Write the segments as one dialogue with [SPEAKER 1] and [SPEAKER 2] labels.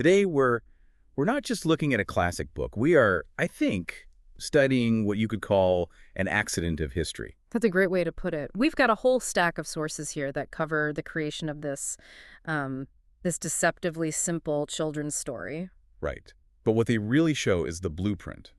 [SPEAKER 1] Today, we're not just looking at a classic book. We are, I think, studying what you could call an accident of history.
[SPEAKER 2] That's a great way to put it. We've got a whole stack of sources here that cover the creation of this deceptively simple children's story.
[SPEAKER 1] Right. But what they really show is the blueprint,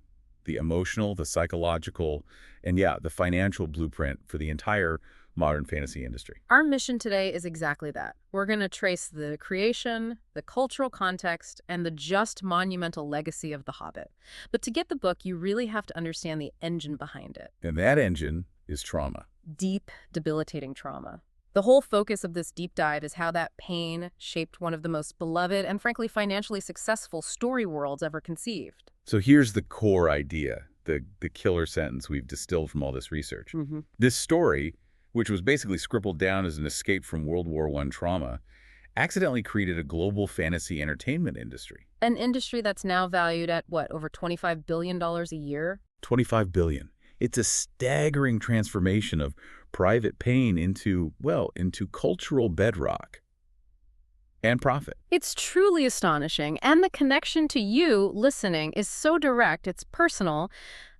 [SPEAKER 1] the emotional, the psychological, and yeah, the financial blueprint for the entire modern fantasy industry.
[SPEAKER 2] Our mission today is exactly that. We're going to trace the creation, the cultural context, and the just monumental legacy of The Hobbit. But to get the book, you really have to understand the engine behind it.
[SPEAKER 1] And that engine is trauma.
[SPEAKER 2] Deep, debilitating trauma. The whole focus of this deep dive is how that pain shaped one of the most beloved and frankly financially successful story worlds ever conceived.
[SPEAKER 1] So here's the core idea, the killer sentence we've distilled from all this research. This story, which was basically scribbled down as an escape from World War I trauma, accidentally created a global fantasy entertainment industry.
[SPEAKER 2] An industry that's now valued at, what, over $25 billion a year?
[SPEAKER 1] $25 billion. It's a staggering transformation of private pain into cultural bedrock and profit.
[SPEAKER 2] It's truly astonishing, and the connection to you listening is so direct, it's personal.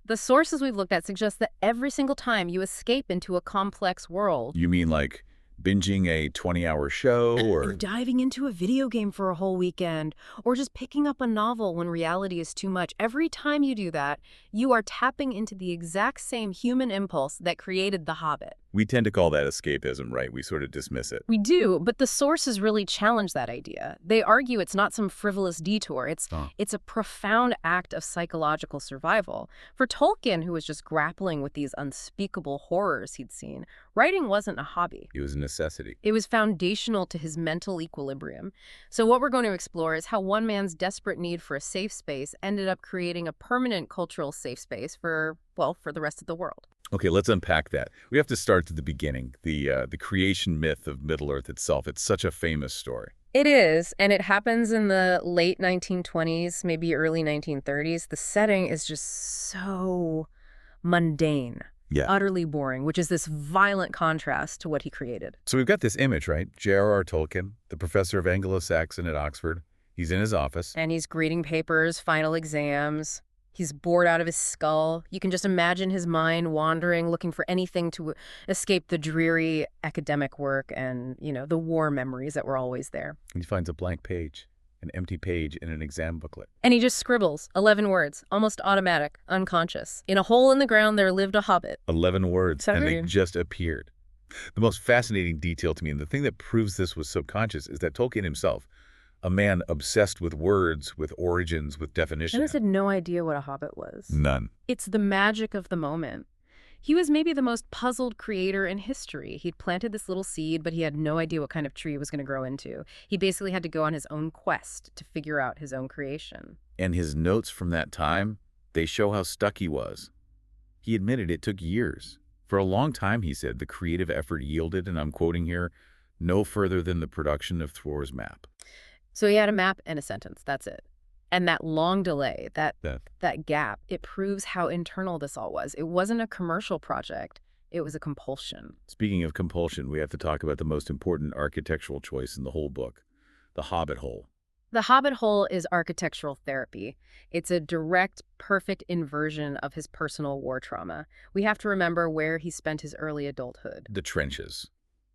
[SPEAKER 2] The sources we've looked at suggest that every single time you escape into a complex world,
[SPEAKER 1] You mean like binging a 20-hour show or
[SPEAKER 2] diving into a video game for a whole weekend, or just picking up a novel when reality is too much. Every time you do that, you are tapping into the exact same human impulse that created The Hobbit.
[SPEAKER 1] we tend to call that escapism, right? We sort of dismiss it.
[SPEAKER 2] We do, but the sources really challenge that idea. They argue it's not some frivolous detour. It's a profound act of psychological survival. For Tolkien, who was just grappling with these unspeakable horrors he'd seen, writing wasn't a hobby.
[SPEAKER 1] It was a necessity.
[SPEAKER 2] It was foundational to his mental equilibrium. So what we're going to explore is how one man's desperate need for a safe space ended up creating a permanent cultural safe space for the rest of the world.
[SPEAKER 1] Okay, let's unpack that. We have to start at the beginning, the creation myth of Middle-earth itself. It's such a famous story.
[SPEAKER 2] It is, and it happens in the late 1920s, maybe early 1930s. The setting is just so mundane,
[SPEAKER 1] Yeah.
[SPEAKER 2] utterly boring, which is this violent contrast to what he created.
[SPEAKER 1] So we've got this image, right? J.R.R. Tolkien, the professor of Anglo-Saxon at Oxford. He's in his office.
[SPEAKER 2] And he's greeting papers, final exams. He's bored out of his skull. You can just imagine his mind wandering, looking for anything to escape the dreary academic work and, the war memories that were always there.
[SPEAKER 1] He finds a blank page, an empty page in an exam booklet.
[SPEAKER 2] And he just scribbles 11 words, almost automatic, unconscious. In a hole in the ground there lived a hobbit.
[SPEAKER 1] 11 words, and they
[SPEAKER 2] Sorry.
[SPEAKER 1] just appeared. The most fascinating detail to me, and the thing that proves this was subconscious, is that Tolkien himself, a man obsessed with words, with origins, with definition.
[SPEAKER 2] Dennis had no idea what a hobbit was.
[SPEAKER 1] None.
[SPEAKER 2] It's the magic of the moment. He was maybe the most puzzled creator in history. He'd planted this little seed, but he had no idea what kind of tree it was going to grow into. He basically had to go on his own quest to figure out his own creation.
[SPEAKER 1] And his notes from that time, they show how stuck he was. He admitted it took years. For a long time, he said, the creative effort yielded, and I'm quoting here, no further than the production of Thor's map.
[SPEAKER 2] So he had a map and a sentence. That's it. And that long delay, that gap, it proves how internal this all was. It wasn't a commercial project. It was a compulsion.
[SPEAKER 1] Speaking of compulsion, we have to talk about the most important architectural choice in the whole book, the Hobbit hole.
[SPEAKER 2] The Hobbit hole is architectural therapy. It's a direct, perfect inversion of his personal war trauma. We have to remember where he spent his early adulthood.
[SPEAKER 1] The trenches,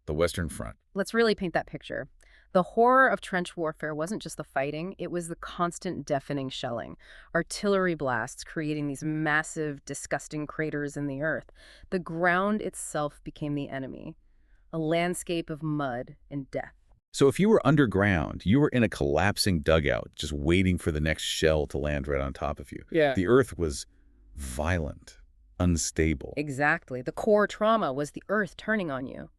[SPEAKER 1] the Western Front.
[SPEAKER 2] Let's really paint that picture. The horror of trench warfare wasn't just the fighting, it was the constant deafening shelling. Artillery blasts creating these massive, disgusting craters in the earth. The ground itself became the enemy, a landscape of mud and death.
[SPEAKER 1] So if you were underground, you were in a collapsing dugout, just waiting for the next shell to land right on top of you.
[SPEAKER 2] Yeah.
[SPEAKER 1] The earth was violent, unstable.
[SPEAKER 2] Exactly. The core trauma was the earth turning on you.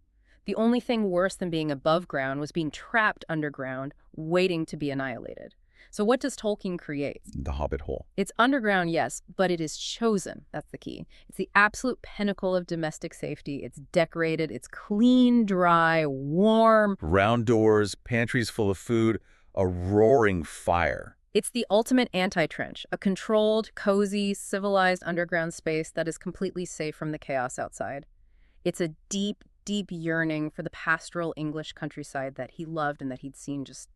[SPEAKER 2] The only thing worse than being above ground was being trapped underground, waiting to be annihilated. So what does Tolkien create?
[SPEAKER 1] The Hobbit hole.
[SPEAKER 2] It's underground, yes, but it is chosen. That's the key. It's the absolute pinnacle of domestic safety. It's decorated. It's clean, dry, warm.
[SPEAKER 1] Round doors, pantries full of food, a roaring fire.
[SPEAKER 2] It's the ultimate anti-trench, a controlled, cozy, civilized underground space that is completely safe from the chaos outside. It's a deep, deep yearning for the pastoral English countryside that he loved and that he'd seen just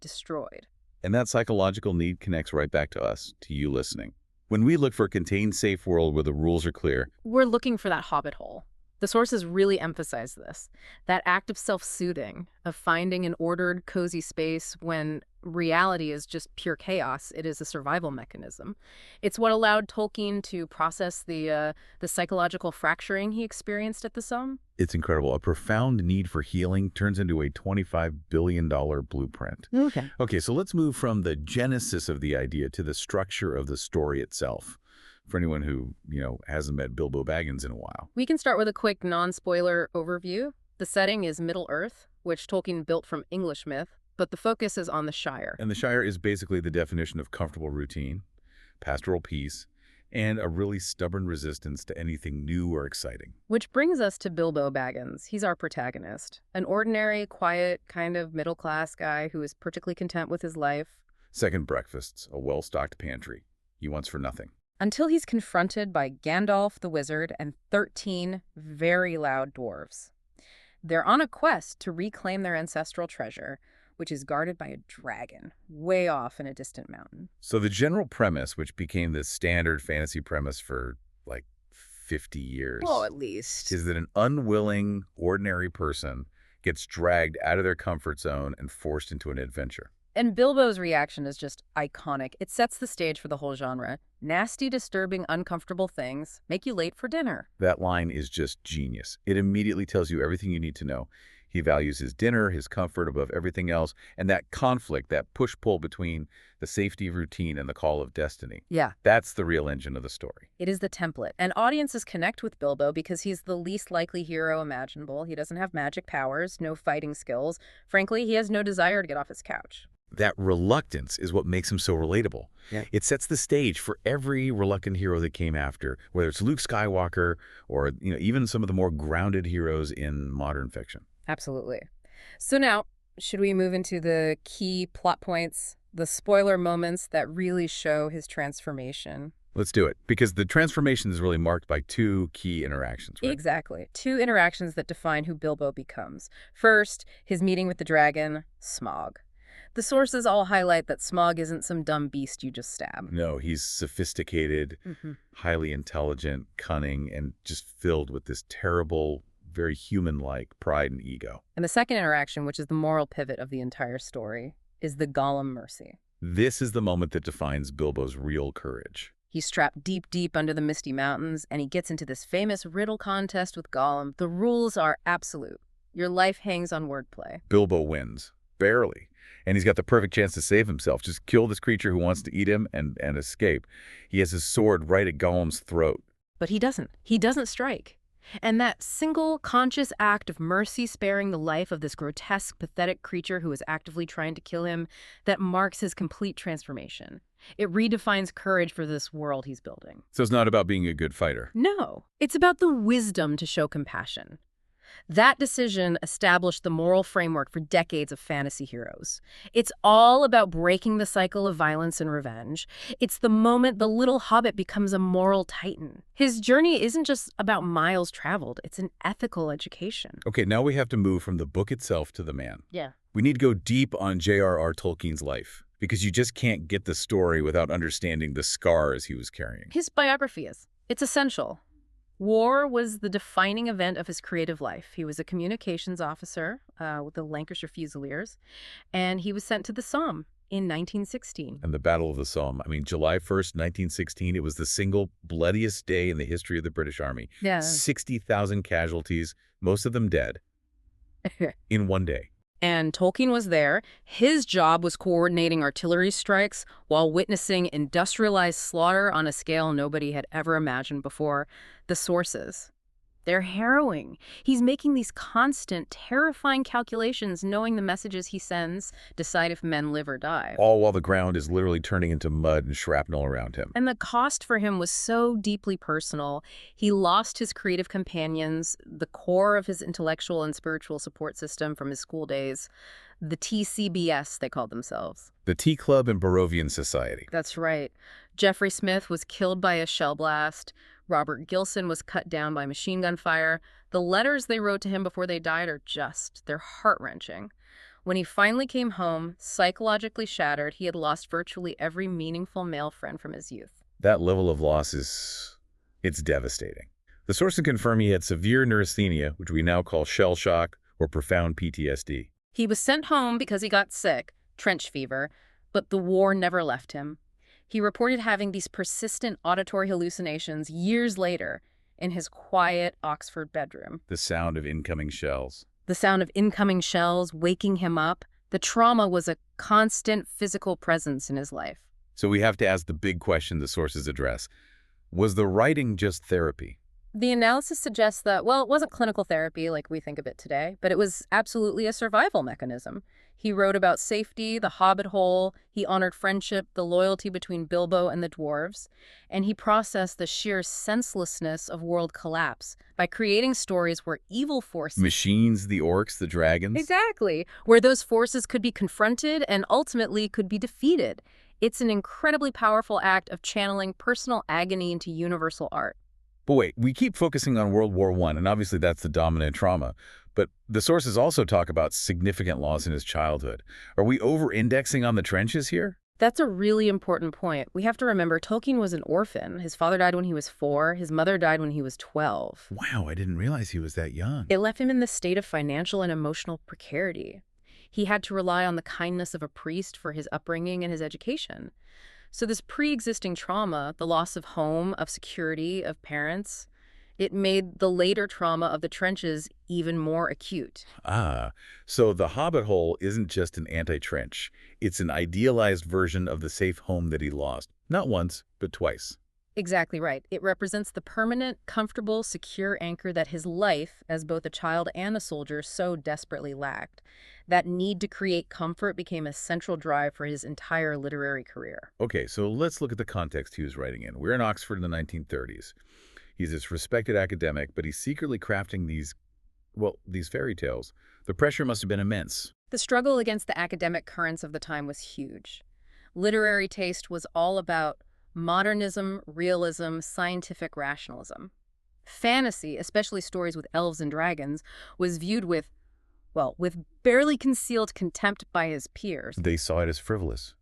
[SPEAKER 2] destroyed.
[SPEAKER 1] And that psychological need connects right back to us, to you listening. When we look for a contained, safe world where the rules are clear,
[SPEAKER 2] We're looking for that hobbit hole. The sources really emphasize this. That act of self-soothing, of finding an ordered, cozy space when reality is just pure chaos. It is a survival mechanism. It's what allowed Tolkien to process the psychological fracturing he experienced at the Somme.
[SPEAKER 1] it's incredible. A profound need for healing turns into a $25 billion blueprint.
[SPEAKER 2] Okay.
[SPEAKER 1] Okay, so let's move from the genesis of the idea to the structure of the story itself. For anyone who, hasn't met Bilbo Baggins in a while.
[SPEAKER 2] We can start with a quick non-spoiler overview. The setting is Middle-earth, which Tolkien built from English myth, but the focus is on the Shire.
[SPEAKER 1] And the Shire is basically the definition of comfortable routine, pastoral peace, and a really stubborn resistance to anything new or exciting.
[SPEAKER 2] Which brings us to Bilbo Baggins. He's our protagonist. An ordinary, quiet, kind of middle-class guy who is perfectly content with his life.
[SPEAKER 1] Second breakfasts, a well-stocked pantry. He wants for nothing.
[SPEAKER 2] Until he's confronted by Gandalf the wizard and 13 very loud dwarves. They're on a quest to reclaim their ancestral treasure, which is guarded by a dragon, way off in a distant mountain.
[SPEAKER 1] So the general premise, which became the standard fantasy premise for, 50 years,
[SPEAKER 2] Well, at least.
[SPEAKER 1] is that an unwilling, ordinary person gets dragged out of their comfort zone and forced into an adventure.
[SPEAKER 2] And Bilbo's reaction is just iconic. It sets the stage for the whole genre. Nasty, disturbing, uncomfortable things make you late for dinner.
[SPEAKER 1] That line is just genius. It immediately tells you everything you need to know. He values his dinner, his comfort above everything else, and that conflict, that push-pull between the safety of routine and the call of destiny.
[SPEAKER 2] Yeah.
[SPEAKER 1] That's the real engine of the story.
[SPEAKER 2] It is the template. And audiences connect with Bilbo because he's the least likely hero imaginable. He doesn't have magic powers, no fighting skills. Frankly, he has no desire to get off his couch.
[SPEAKER 1] That reluctance is what makes him so relatable.
[SPEAKER 2] Yeah.
[SPEAKER 1] It sets the stage for every reluctant hero that came after, whether it's Luke Skywalker or even some of the more grounded heroes in modern fiction.
[SPEAKER 2] Absolutely. So now, should we move into the key plot points, the spoiler moments that really show his transformation?
[SPEAKER 1] Let's do it, because the transformation is really marked by two key interactions, right?
[SPEAKER 2] Exactly. Two interactions that define who Bilbo becomes. First, his meeting with the dragon, Smaug. The sources all highlight that Smaug isn't some dumb beast you just stab.
[SPEAKER 1] No, he's sophisticated, highly intelligent, cunning, and just filled with this terrible, very human-like pride and ego.
[SPEAKER 2] And the second interaction, which is the moral pivot of the entire story, is the Gollum mercy.
[SPEAKER 1] This is the moment that defines Bilbo's real courage.
[SPEAKER 2] He's trapped deep, deep under the Misty Mountains, and he gets into this famous riddle contest with Gollum. The rules are absolute. Your life hangs on wordplay.
[SPEAKER 1] Bilbo wins. Barely. And he's got the perfect chance to save himself. Just kill this creature who wants to eat him and escape. He has his sword right at Gollum's throat.
[SPEAKER 2] But he doesn't. He doesn't strike. And that single conscious act of mercy sparing the life of this grotesque, pathetic creature who is actively trying to kill him, that marks his complete transformation. It redefines courage for this world he's building.
[SPEAKER 1] So it's not about being a good fighter.
[SPEAKER 2] No, it's about the wisdom to show compassion. That decision established the moral framework for decades of fantasy heroes. It's all about breaking the cycle of violence and revenge. It's the moment the little hobbit becomes a moral titan. His journey isn't just about miles traveled. It's an ethical education.
[SPEAKER 1] Okay, now we have to move from the book itself to the man.
[SPEAKER 2] Yeah.
[SPEAKER 1] We need to go deep on J.R.R. Tolkien's life, because you just can't get the story without understanding the scars he was carrying.
[SPEAKER 2] His biography is. It's essential. War was the defining event of his creative life. He was a communications officer with the Lancashire Fusiliers, and he was sent to the Somme in 1916.
[SPEAKER 1] And the Battle of the Somme. July 1st, 1916, it was the single bloodiest day in the history of the British Army.
[SPEAKER 2] Yeah.
[SPEAKER 1] 60,000 casualties, most of them dead, in one day.
[SPEAKER 2] And Tolkien was there. His job was coordinating artillery strikes while witnessing industrialized slaughter on a scale nobody had ever imagined before. The sources, they're harrowing. He's making these constant, terrifying calculations, knowing the messages he sends decide if men live or die.
[SPEAKER 1] All while the ground is literally turning into mud and shrapnel around him.
[SPEAKER 2] And the cost for him was so deeply personal. He lost his creative companions, the core of his intellectual and spiritual support system from his school days, the TCBS, they called themselves.
[SPEAKER 1] The Tea Club and Barovian Society.
[SPEAKER 2] That's right. Jeffrey Smith was killed by a shell blast. Robert Gilson was cut down by machine gun fire. The letters they wrote to him before they died they're heart-wrenching. When he finally came home, psychologically shattered, he had lost virtually every meaningful male friend from his youth.
[SPEAKER 1] That level of loss it's devastating. The sources confirm he had severe neurasthenia, which we now call shell shock or profound PTSD.
[SPEAKER 2] He was sent home because he got sick, trench fever, but the war never left him. He reported having these persistent auditory hallucinations years later in his quiet Oxford bedroom.
[SPEAKER 1] The sound of incoming shells.
[SPEAKER 2] The sound of incoming shells waking him up. The trauma was a constant physical presence in his life.
[SPEAKER 1] So we have to ask the big question the sources address. Was the writing just therapy?
[SPEAKER 2] The analysis suggests that, well, it wasn't clinical therapy like we think of it today, but it was absolutely a survival mechanism. He wrote about safety, the Hobbit hole, he honored friendship, the loyalty between Bilbo and the dwarves, and he processed the sheer senselessness of world collapse by creating stories where evil forces—
[SPEAKER 1] Machines, the orcs, the dragons?
[SPEAKER 2] Exactly, where those forces could be confronted and ultimately could be defeated. It's an incredibly powerful act of channeling personal agony into universal art.
[SPEAKER 1] But wait, we keep focusing on World War I, and obviously that's the dominant trauma. But the sources also talk about significant loss in his childhood. Are we over-indexing on the trenches here?
[SPEAKER 2] That's a really important point. We have to remember Tolkien was an orphan. His father died when he was 4. His mother died when he was 12.
[SPEAKER 1] Wow, I didn't realize he was that young.
[SPEAKER 2] It left him in this state of financial and emotional precarity. He had to rely on the kindness of a priest for his upbringing and his education. So this pre-existing trauma, the loss of home, of security, of parents, it made the later trauma of the trenches even more acute.
[SPEAKER 1] Ah, so the Hobbit hole isn't just an anti-trench. It's an idealized version of the safe home that he lost. Not once, but twice.
[SPEAKER 2] Exactly right. It represents the permanent, comfortable, secure anchor that his life, as both a child and a soldier, so desperately lacked. That need to create comfort became a central drive for his entire literary career.
[SPEAKER 1] Okay, so let's look at the context he was writing in. We're in Oxford in the 1930s. He's this respected academic, but he's secretly crafting these fairy tales. The pressure must have been immense.
[SPEAKER 2] The struggle against the academic currents of the time was huge. Literary taste was all about modernism, realism, scientific rationalism. Fantasy, especially stories with elves and dragons, was viewed with barely concealed contempt by his peers.
[SPEAKER 1] They saw it as frivolous.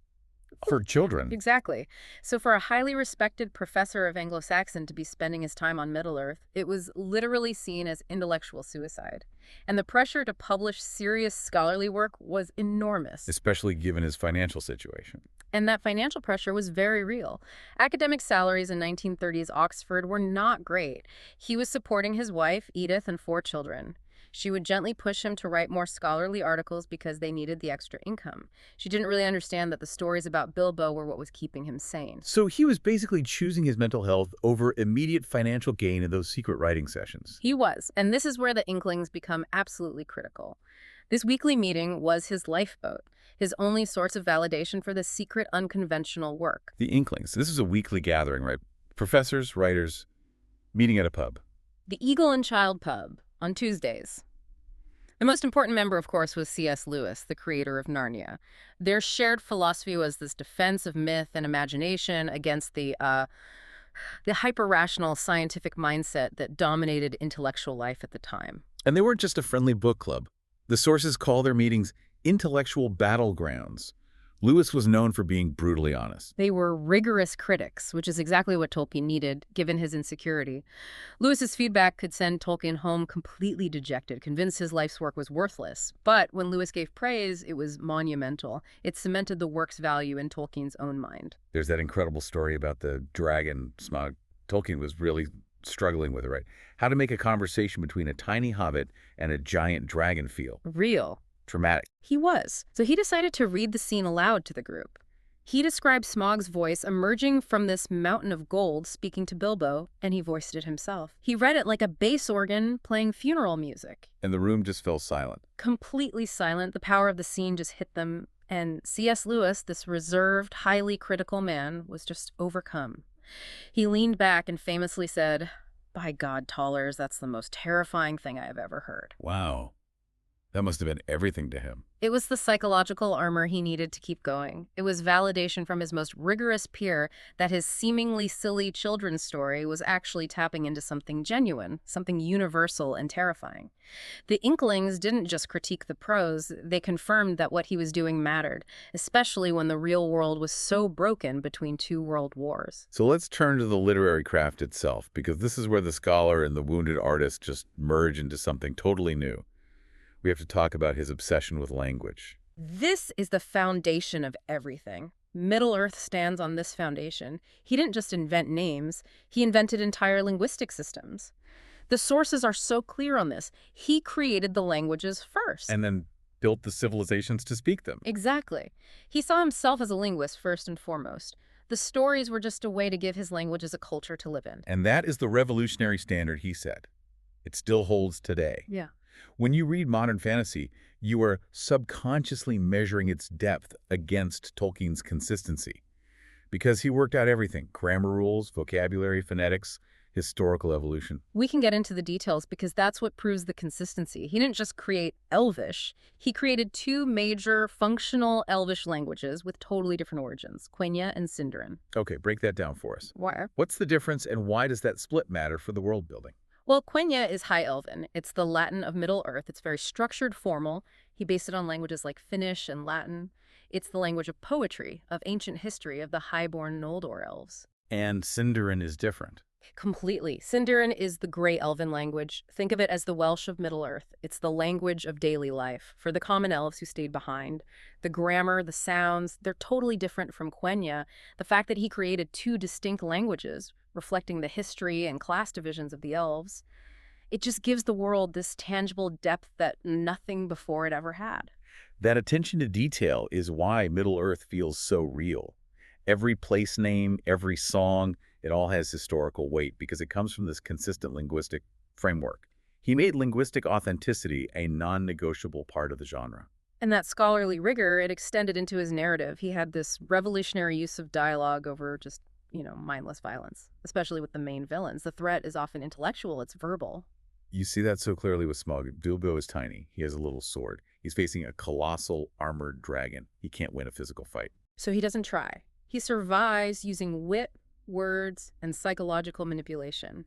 [SPEAKER 1] For children.
[SPEAKER 2] Exactly. So for a highly respected professor of Anglo-Saxon to be spending his time on Middle-earth, it was literally seen as intellectual suicide. And the pressure to publish serious scholarly work was enormous.
[SPEAKER 1] Especially given his financial situation.
[SPEAKER 2] And that financial pressure was very real. Academic salaries in 1930s Oxford were not great. He was supporting his wife, Edith, and 4 children. She would gently push him to write more scholarly articles because they needed the extra income. She didn't really understand that the stories about Bilbo were what was keeping him sane.
[SPEAKER 1] So he was basically choosing his mental health over immediate financial gain in those secret writing sessions.
[SPEAKER 2] He was, and this is where the Inklings become absolutely critical. This weekly meeting was his lifeboat, his only source of validation for this secret, unconventional work.
[SPEAKER 1] The Inklings. This is a weekly gathering, right? Professors, writers, meeting at a pub.
[SPEAKER 2] The Eagle and Child Pub, on Tuesdays. The most important member, of course, was C.S. Lewis, the creator of Narnia. Their shared philosophy was this defense of myth and imagination against the hyper-rational scientific mindset that dominated intellectual life at the time.
[SPEAKER 1] And they weren't just a friendly book club. The sources call their meetings intellectual battlegrounds. Lewis was known for being brutally honest.
[SPEAKER 2] They were rigorous critics, which is exactly what Tolkien needed, given his insecurity. Lewis's feedback could send Tolkien home completely dejected, convinced his life's work was worthless. But when Lewis gave praise, it was monumental. It cemented the work's value in Tolkien's own mind.
[SPEAKER 1] There's that incredible story about the dragon smog. Tolkien was really struggling with it, right? How to make a conversation between a tiny hobbit and a giant dragon feel.
[SPEAKER 2] Real.
[SPEAKER 1] Dramatic.
[SPEAKER 2] He was. So he decided to read the scene aloud to the group. He described Smaug's voice emerging from this mountain of gold speaking to Bilbo, and he voiced it himself. He read it like a bass organ playing funeral music.
[SPEAKER 1] And the room just fell silent.
[SPEAKER 2] Completely silent. The power of the scene just hit them. And C.S. Lewis, this reserved, highly critical man, was just overcome. He leaned back and famously said, "By God, Tollers, that's the most terrifying thing I have ever heard."
[SPEAKER 1] Wow. That must have been everything to him.
[SPEAKER 2] It was the psychological armor he needed to keep going. It was validation from his most rigorous peer that his seemingly silly children's story was actually tapping into something genuine, something universal and terrifying. The Inklings didn't just critique the prose, they confirmed that what he was doing mattered, especially when the real world was so broken between two world wars.
[SPEAKER 1] So let's turn to the literary craft itself, because this is where the scholar and the wounded artist just merge into something totally new. We have to talk about his obsession with language.
[SPEAKER 2] This is the foundation of everything. Middle-earth stands on this foundation. He didn't just invent names, he invented entire linguistic systems. The sources are so clear on this. He created the languages first.
[SPEAKER 1] And then built the civilizations to speak them.
[SPEAKER 2] Exactly. He saw himself as a linguist first and foremost. The stories were just a way to give his languages a culture to live in.
[SPEAKER 1] And that is the revolutionary standard he set. It still holds today.
[SPEAKER 2] Yeah.
[SPEAKER 1] When you read modern fantasy, you are subconsciously measuring its depth against Tolkien's consistency. Because he worked out everything: grammar rules, vocabulary, phonetics, historical evolution.
[SPEAKER 2] We can get into the details because that's what proves the consistency. He didn't just create Elvish. He created two major functional Elvish languages with totally different origins, Quenya and Sindarin.
[SPEAKER 1] Okay, break that down for us.
[SPEAKER 2] Why?
[SPEAKER 1] What's the difference and why does that split matter for the world building?
[SPEAKER 2] Well, Quenya is High Elven. It's the Latin of Middle-earth. It's very structured, formal. He based it on languages like Finnish and Latin. It's the language of poetry, of ancient history, of the high-born Noldor elves.
[SPEAKER 1] And Sindarin is different.
[SPEAKER 2] Completely. Sindarin is the Grey Elven language. Think of it as the Welsh of Middle-earth. It's the language of daily life for the common elves who stayed behind. The grammar, the sounds, they're totally different from Quenya. The fact that he created two distinct languages, reflecting the history and class divisions of the elves, it just gives the world this tangible depth that nothing before it ever had.
[SPEAKER 1] That attention to detail is why Middle-earth feels so real. Every place name, every song, it all has historical weight because it comes from this consistent linguistic framework. He made linguistic authenticity a non-negotiable part of the genre.
[SPEAKER 2] And that scholarly rigor, it extended into his narrative. He had this revolutionary use of dialogue over just, mindless violence, especially with the main villains. The threat is often intellectual, it's verbal.
[SPEAKER 1] You see that so clearly with Smaug. Bilbo is tiny. He has a little sword. He's facing a colossal armored dragon. He can't win a physical fight.
[SPEAKER 2] So he doesn't try. He survives using wit, words, and psychological manipulation.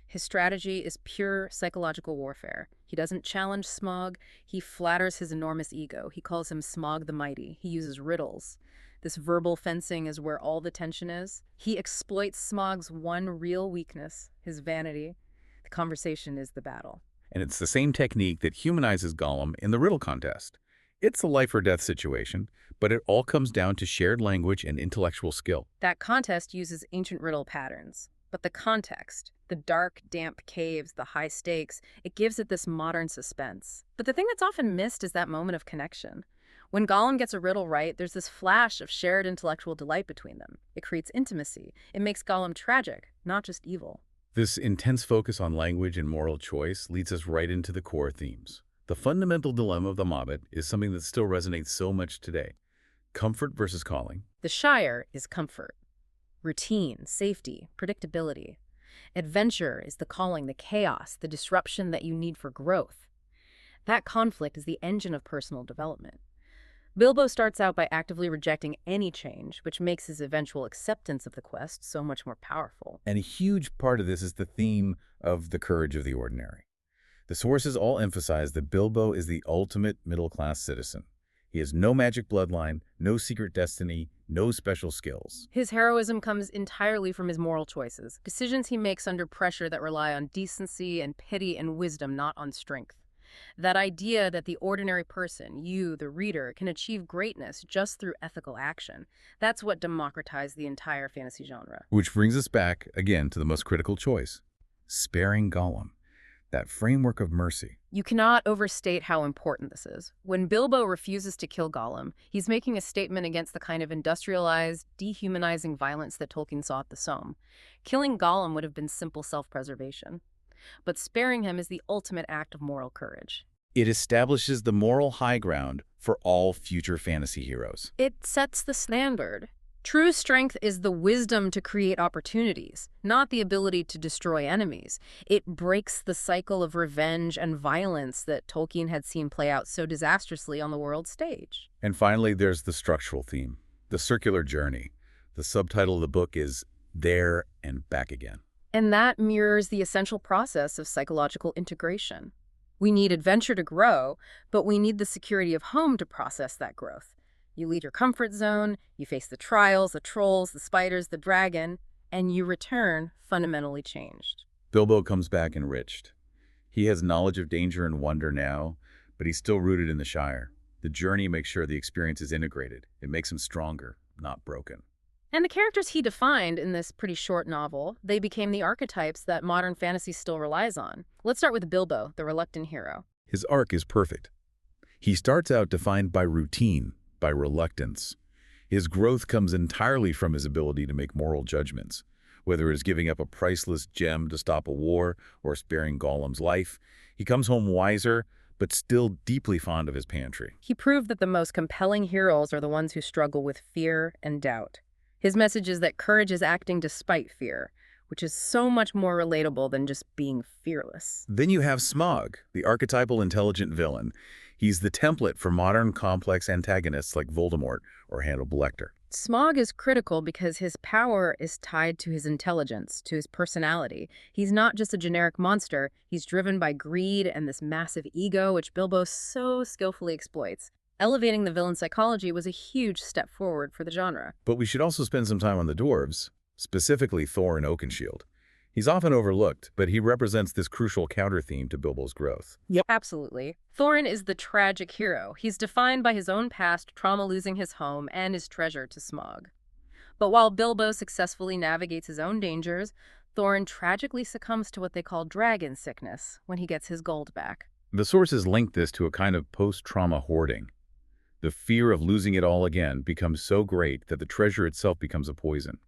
[SPEAKER 2] His strategy is pure psychological warfare. He doesn't challenge Smaug. He flatters his enormous ego. He calls him Smaug the Mighty. He uses riddles. This verbal fencing is where all the tension is. He exploits Smaug's one real weakness, his vanity. The conversation is the battle.
[SPEAKER 1] And it's the same technique that humanizes Gollum in the riddle contest. It's a life or death situation, but it all comes down to shared language and intellectual skill.
[SPEAKER 2] That contest uses ancient riddle patterns, but the context, the dark, damp caves, the high stakes, it gives it this modern suspense. But the thing that's often missed is that moment of connection. When Gollum gets a riddle right, there's this flash of shared intellectual delight between them. It creates intimacy. It makes Gollum tragic, not just evil.
[SPEAKER 1] This intense focus on language and moral choice leads us right into the core themes. The fundamental dilemma of the Hobbit is something that still resonates so much today. Comfort versus calling.
[SPEAKER 2] The Shire is comfort. Routine, safety, predictability. Adventure is the calling, the chaos, the disruption that you need for growth. That conflict is the engine of personal development. Bilbo starts out by actively rejecting any change, which makes his eventual acceptance of the quest so much more powerful.
[SPEAKER 1] And a huge part of this is the theme of the courage of the ordinary. The sources all emphasize that Bilbo is the ultimate middle-class citizen. He has no magic bloodline, no secret destiny, no special skills.
[SPEAKER 2] His heroism comes entirely from his moral choices, decisions he makes under pressure that rely on decency and pity and wisdom, not on strength. That idea that the ordinary person, you, the reader, can achieve greatness just through ethical action, that's what democratized the entire fantasy genre.
[SPEAKER 1] Which brings us back, again, to the most critical choice: sparing Gollum. That framework of mercy.
[SPEAKER 2] You cannot overstate how important this is. When Bilbo refuses to kill Gollum, he's making a statement against the kind of industrialized, dehumanizing violence that Tolkien saw at the Somme. Killing Gollum would have been simple self-preservation. But sparing him is the ultimate act of moral courage.
[SPEAKER 1] It establishes the moral high ground for all future fantasy heroes.
[SPEAKER 2] It sets the standard. True strength is the wisdom to create opportunities, not the ability to destroy enemies. It breaks the cycle of revenge and violence that Tolkien had seen play out so disastrously on the world stage.
[SPEAKER 1] And finally, there's the structural theme, the circular journey. The subtitle of the book is There and Back Again.
[SPEAKER 2] And that mirrors the essential process of psychological integration. We need adventure to grow, but we need the security of home to process that growth. You leave your comfort zone, you face the trials, the trolls, the spiders, the dragon, and you return fundamentally changed.
[SPEAKER 1] Bilbo comes back enriched. He has knowledge of danger and wonder now, but he's still rooted in the Shire. The journey makes sure the experience is integrated. It makes him stronger, not broken.
[SPEAKER 2] And the characters he defined in this pretty short novel, they became the archetypes that modern fantasy still relies on. Let's start with Bilbo, the reluctant hero.
[SPEAKER 1] His arc is perfect. He starts out defined by routine, by reluctance. His growth comes entirely from his ability to make moral judgments, whether it's giving up a priceless gem to stop a war or sparing Gollum's life. He comes home wiser, but still deeply fond of his pantry.
[SPEAKER 2] He proved that the most compelling heroes are the ones who struggle with fear and doubt. His message is that courage is acting despite fear, which is so much more relatable than just being fearless.
[SPEAKER 1] Then you have Smaug, the archetypal intelligent villain. He's the template for modern complex antagonists like Voldemort or Hannibal Lecter.
[SPEAKER 2] Smaug is critical because his power is tied to his intelligence, to his personality. He's not just a generic monster. He's driven by greed and this massive ego, which Bilbo so skillfully exploits. Elevating the villain's psychology was a huge step forward for the genre.
[SPEAKER 1] But we should also spend some time on the dwarves, specifically Thorin Oakenshield. He's often overlooked, but he represents this crucial counter-theme to Bilbo's growth.
[SPEAKER 2] Yep. Absolutely. Thorin is the tragic hero. He's defined by his own past, trauma losing his home, and his treasure to Smaug. But while Bilbo successfully navigates his own dangers, Thorin tragically succumbs to what they call dragon sickness when he gets his gold back.
[SPEAKER 1] The sources link this to a kind of post-trauma hoarding. The fear of losing it all again becomes so great that the treasure itself becomes a poison.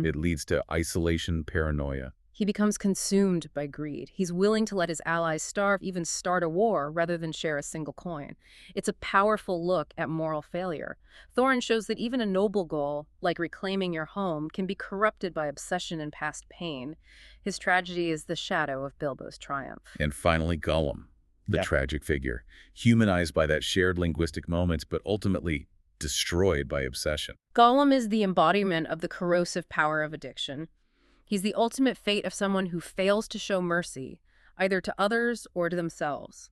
[SPEAKER 1] It leads to isolation, paranoia.
[SPEAKER 2] He becomes consumed by greed. He's willing to let his allies starve, even start a war, rather than share a single coin. It's a powerful look at moral failure. Thorin shows that even a noble goal, like reclaiming your home, can be corrupted by obsession and past pain. His tragedy is the shadow of Bilbo's triumph.
[SPEAKER 1] And finally, Gollum, the tragic figure, humanized by that shared linguistic moment, but ultimately destroyed by obsession.
[SPEAKER 2] Gollum is the embodiment of the corrosive power of addiction. He's the ultimate fate of someone who fails to show mercy, either to others or to themselves.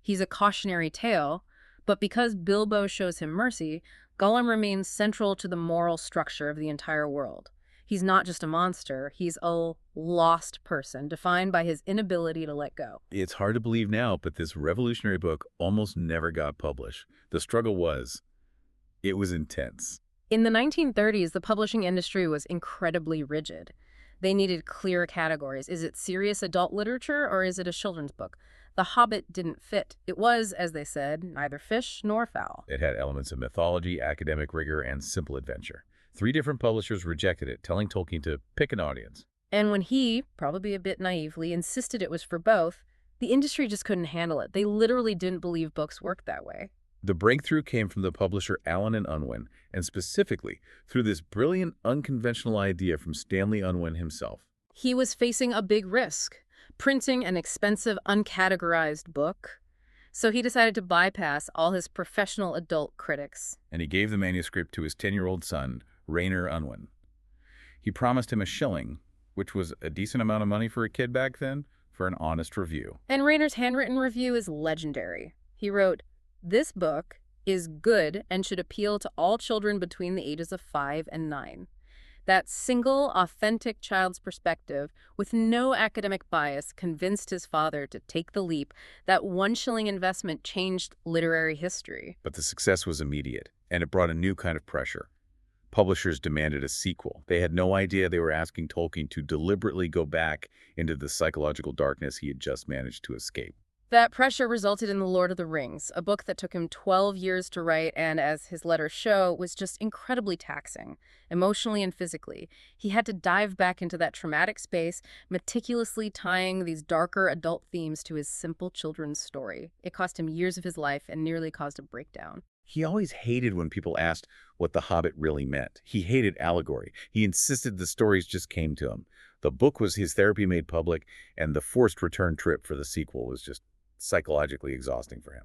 [SPEAKER 2] He's a cautionary tale, but because Bilbo shows him mercy, Gollum remains central to the moral structure of the entire world. He's not just a monster, he's a lost person, defined by his inability to let go.
[SPEAKER 1] It's hard to believe now, but this revolutionary book almost never got published. The struggle was intense.
[SPEAKER 2] In the 1930s, the publishing industry was incredibly rigid. They needed clear categories. Is it serious adult literature or is it a children's book? The Hobbit didn't fit. It was, as they said, neither fish nor fowl.
[SPEAKER 1] It had elements of mythology, academic rigor, and simple adventure. 3 different publishers rejected it, telling Tolkien to pick an audience.
[SPEAKER 2] And when he, probably a bit naively, insisted it was for both, the industry just couldn't handle it. They literally didn't believe books worked that way.
[SPEAKER 1] The breakthrough came from the publisher Allen and Unwin, and specifically through this brilliant, unconventional idea from Stanley Unwin himself.
[SPEAKER 2] He was facing a big risk, printing an expensive, uncategorized book. So he decided to bypass all his professional adult critics.
[SPEAKER 1] And he gave the manuscript to his 10-year-old son, Rainer Unwin. He promised him a shilling, which was a decent amount of money for a kid back then, for an honest review.
[SPEAKER 2] And Rainer's handwritten review is legendary. He wrote, "This book is good and should appeal to all children between the ages of 5 and 9. That single, authentic child's perspective, with no academic bias, convinced his father to take the leap. That 1 shilling investment changed literary history."
[SPEAKER 1] But the success was immediate, and it brought a new kind of pressure. Publishers demanded a sequel. They had no idea they were asking Tolkien to deliberately go back into the psychological darkness he had just managed to escape.
[SPEAKER 2] That pressure resulted in The Lord of the Rings, a book that took him 12 years to write and, as his letters show, was just incredibly taxing, emotionally and physically. He had to dive back into that traumatic space, meticulously tying these darker adult themes to his simple children's story. It cost him years of his life and nearly caused a breakdown.
[SPEAKER 1] He always hated when people asked what The Hobbit really meant. He hated allegory. He insisted the stories just came to him. The book was his therapy made public, and the forced return trip for the sequel was just psychologically exhausting for him.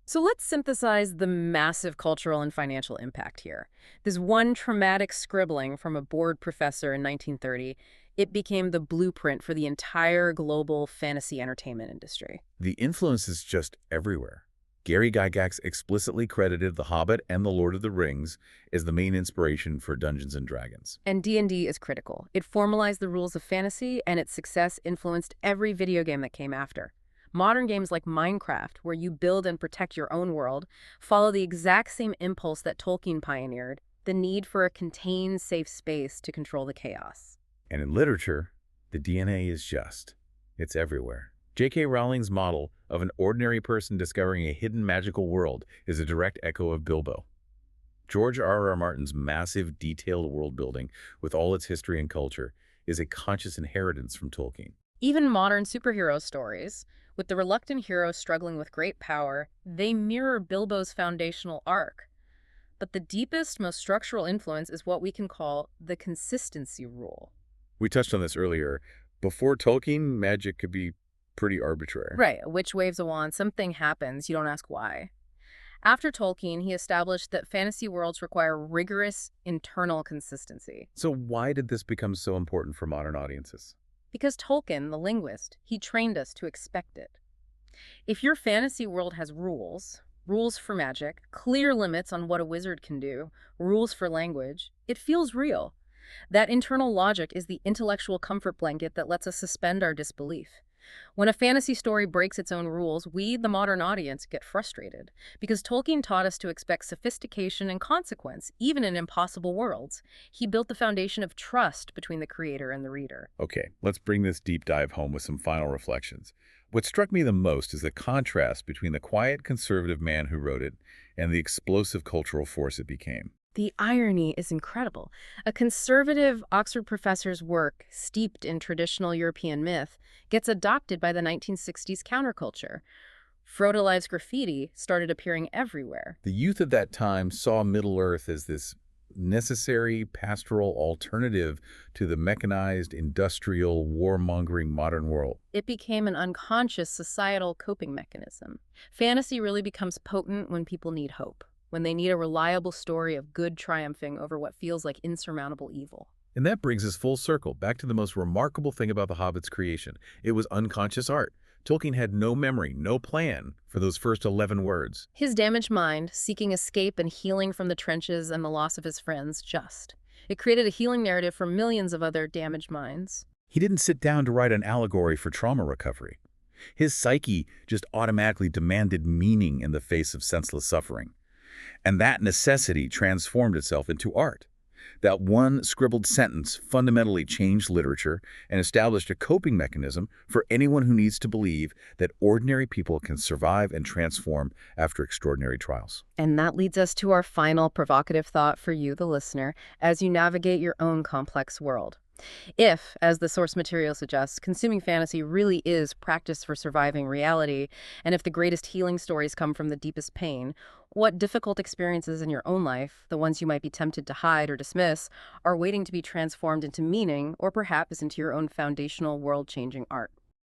[SPEAKER 2] So let's synthesize the massive cultural and financial impact here. This one traumatic scribbling from a bored professor in 1930, it became the blueprint for the entire global fantasy entertainment industry.
[SPEAKER 1] The influence is just everywhere. Gary Gygax explicitly credited The Hobbit and The Lord of the Rings as the main inspiration for Dungeons & Dragons.
[SPEAKER 2] And D&D is critical. It formalized the rules of fantasy, and its success influenced every video game that came after. Modern games like Minecraft, where you build and protect your own world, follow the exact same impulse that Tolkien pioneered, the need for a contained, safe space to control the chaos.
[SPEAKER 1] And in literature, the DNA is just. It's everywhere. J.K. Rowling's model of an ordinary person discovering a hidden magical world is a direct echo of Bilbo. George R.R. Martin's massive, detailed world building, with all its history and culture, is a conscious inheritance from Tolkien.
[SPEAKER 2] Even modern superhero stories, with the reluctant hero struggling with great power, they mirror Bilbo's foundational arc. But the deepest, most structural influence is what we can call the consistency rule.
[SPEAKER 1] We touched on this earlier. Before Tolkien, magic could be pretty arbitrary.
[SPEAKER 2] Right, a witch waves a wand, something happens, you don't ask why. After Tolkien, he established that fantasy worlds require rigorous internal consistency.
[SPEAKER 1] So why did this become so important for modern audiences?
[SPEAKER 2] Because Tolkien, the linguist, he trained us to expect it. If your fantasy world has rules, rules for magic, clear limits on what a wizard can do, rules for language, it feels real. That internal logic is the intellectual comfort blanket that lets us suspend our disbelief. When a fantasy story breaks its own rules, we, the modern audience, get frustrated, because Tolkien taught us to expect sophistication and consequence, even in impossible worlds. He built the foundation of trust between the creator and the reader.
[SPEAKER 1] Okay, let's bring this deep dive home with some final reflections. What struck me the most is the contrast between the quiet, conservative man who wrote it and the explosive cultural force it became.
[SPEAKER 2] The irony is incredible. A conservative Oxford professor's work, steeped in traditional European myth, gets adopted by the 1960s counterculture. Frodo-Live's graffiti started appearing everywhere.
[SPEAKER 1] The youth of that time saw Middle-earth as this necessary pastoral alternative to the mechanized, industrial, warmongering modern world.
[SPEAKER 2] It became an unconscious societal coping mechanism. Fantasy really becomes potent when people need hope, when they need a reliable story of good triumphing over what feels like insurmountable evil.
[SPEAKER 1] And that brings us full circle, back to the most remarkable thing about The Hobbit's creation. It was unconscious art. Tolkien had no memory, no plan for those first 11 words.
[SPEAKER 2] His damaged mind, seeking escape and healing from the trenches and the loss of his friends, just. It created a healing narrative for millions of other damaged minds.
[SPEAKER 1] He didn't sit down to write an allegory for trauma recovery. His psyche just automatically demanded meaning in the face of senseless suffering. And that necessity transformed itself into art. That one scribbled sentence fundamentally changed literature and established a coping mechanism for anyone who needs to believe that ordinary people can survive and transform after extraordinary trials.
[SPEAKER 2] And that leads us to our final provocative thought for you, the listener, as you navigate your own complex world. If, as the source material suggests, consuming fantasy really is practice for surviving reality, and if the greatest healing stories come from the deepest pain, what difficult experiences in your own life, the ones you might be tempted to hide or dismiss, are waiting to be transformed into meaning, or perhaps into your own foundational world-changing art?